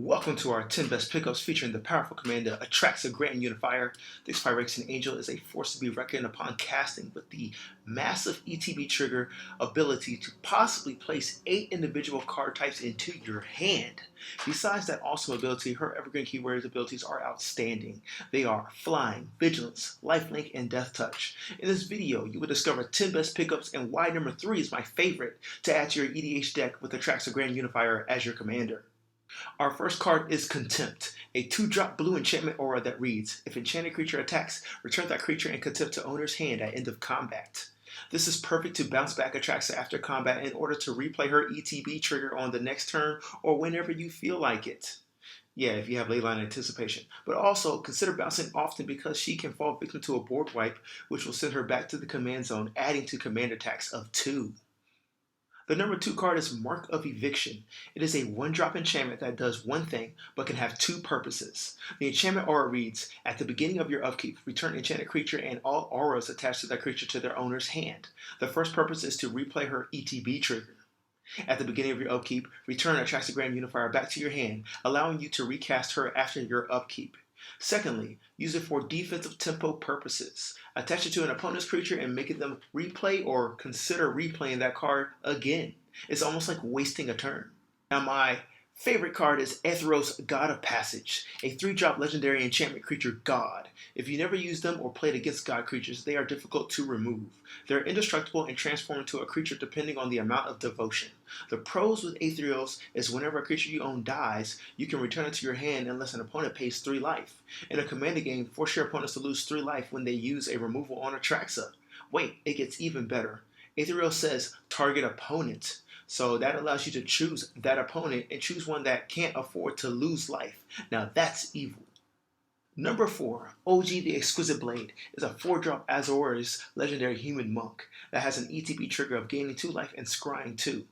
Welcome to our 10 best pickups featuring the powerful commander Atraxa Grand Unifier. This Phyrexian angel is a force to be reckoned upon casting with the massive ETB trigger ability to possibly place 8 individual card types into your hand. Besides that awesome ability, her evergreen keyword abilities are outstanding. They are Flying, Vigilance, Lifelink, and Death Touch. In this video, you will discover 10 best pickups and why number 3 is my favorite to add to your EDH deck with Atraxa Grand Unifier as your commander. Our first card is Contempt, a 2-drop blue enchantment aura that reads, if enchanted creature attacks, return that creature in Contempt to owner's hand at end of combat. This is perfect to bounce back Atraxa after combat in order to replay her ETB trigger on the next turn or whenever you feel like it. Yeah, if you have leyline anticipation. But also, consider bouncing often because she can fall victim to a board wipe, which will send her back to the command zone, adding to command attacks of 2. The number 2 card is Mark of Eviction. It is a 1-drop enchantment that does one thing, but can have 2 purposes. The enchantment aura reads, at the beginning of your upkeep, return enchanted creature and all auras attached to that creature to their owner's hand. The first purpose is to replay her ETB trigger. At the beginning of your upkeep, return Atraxa Grand Unifier back to your hand, allowing you to recast her after your upkeep. Secondly, use it for defensive tempo purposes. Attach it to an opponent's creature and make them replay or consider replaying that card again. It's almost like wasting a turn. Now my favorite card is Aetheros, God of Passage, a 3-drop legendary enchantment creature god. If you never use them or played against god creatures, they are difficult to remove. They're indestructible and transform into a creature depending on the amount of devotion. The pros with Aetheros is whenever a creature you own dies, you can return it to your hand unless an opponent pays 3 life. In a commander game, force your opponents to lose 3 life when they use a removal on Atraxa. Wait, it gets even better. Aetheros says target opponent. So that allows you to choose that opponent and choose one that can't afford to lose life. Now that's evil. Number 4, OG the Exquisite Blade is a 4-drop Azorius legendary human monk that has an ETB trigger of gaining 2 life and scrying 2.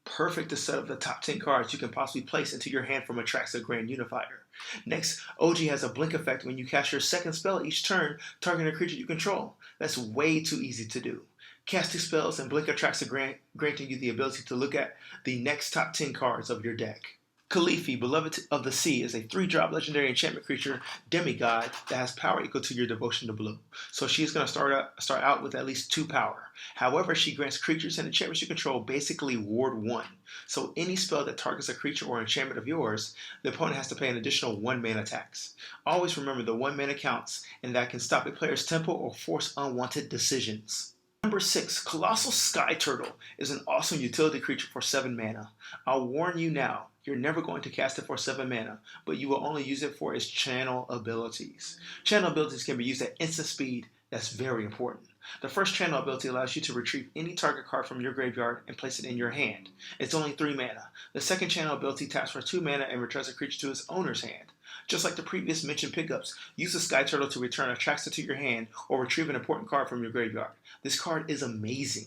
Perfect to set up the top 10 cards you can possibly place into your hand from Atraxa Grand Unifier. Next, OG has a blink effect when you cast your second spell each turn, targeting a creature you control. That's way too easy to do. Casting spells and blink Atraxa granting you the ability to look at the next top 10 cards of your deck. Kalifi, Beloved of the Sea, is a 3-drop legendary enchantment creature demigod that has power equal to your devotion to blue. So she's going to start out with at least 2 power. However, she grants creatures and enchantments you control basically ward 1. So any spell that targets a creature or enchantment of yours, the opponent has to pay an additional 1 mana tax. Always remember the 1 mana counts, and that can stop a player's tempo or force unwanted decisions. Number 6, Colossal Sky Turtle is an awesome utility creature for 7 mana. I'll warn you now, you're never going to cast it for 7 mana, but you will only use it for its channel abilities. Channel abilities can be used at instant speed. That's very important. The first channel ability allows you to retrieve any target card from your graveyard and place it in your hand. It's only 3 mana. The second channel ability taps for 2 mana and returns a creature to its owner's hand. Just like the previous mentioned pickups, use the Sky Turtle to return Atraxa to your hand or retrieve an important card from your graveyard. This card is amazing.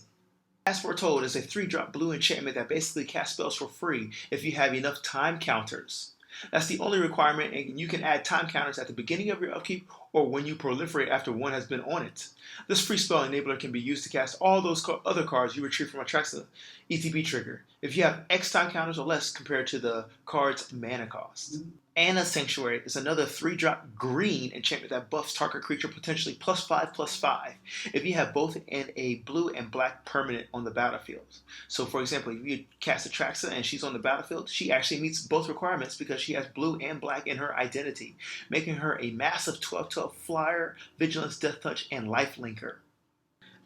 As Foretold is a 3-drop blue enchantment that basically casts spells for free if you have enough time counters. That's the only requirement, and you can add time counters at the beginning of your upkeep or when you proliferate after one has been on it. This free spell enabler can be used to cast all those other cards you retrieve from Atraxa ETB trigger if you have X time counters or less compared to the card's mana cost. Anna Sanctuary is another 3-drop green enchantment that buffs target creature potentially +5/+5 if you have both in a blue and black permanent on the battlefield. So for example, if you cast Atraxa and she's on the battlefield, she actually meets both requirements because she has blue and black in her identity, making her a massive 12/12 flyer, vigilance, death touch, and life linker.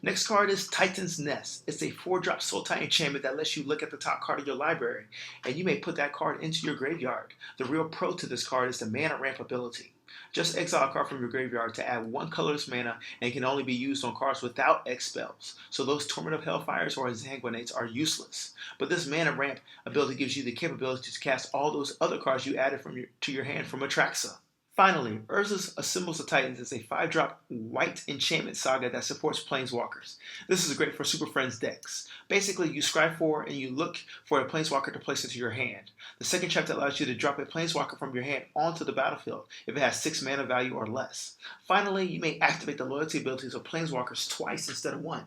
Next card is Titan's Nest. It's a 4-drop Soul Titan enchantment that lets you look at the top card of your library, and you may put that card into your graveyard. The real pro to this card is the mana ramp ability. Just exile a card from your graveyard to add 1 colorless mana and can only be used on cards without X spells. So those Torment of Hellfires or Exsanguinates are useless. But this mana ramp ability gives you the capability to cast all those other cards you added to your hand from Atraxa. Finally, Urza's Assembles the Titans is a 5-drop white enchantment saga that supports Planeswalkers. This is great for Super Friends decks. Basically, you scry for and you look for a Planeswalker to place into your hand. The second chapter allows you to drop a Planeswalker from your hand onto the battlefield if it has 6 mana value or less. Finally, you may activate the loyalty abilities of Planeswalkers twice instead of 1.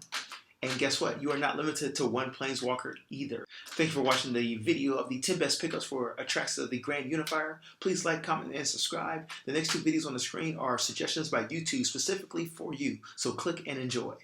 And guess what? You are not limited to one Planeswalker either. Thank you for watching the video of the 10 best pickups for Atraxa, the Grand Unifier. Please like, comment, and subscribe. The next two videos on the screen are suggestions by YouTube specifically for you, so click and enjoy.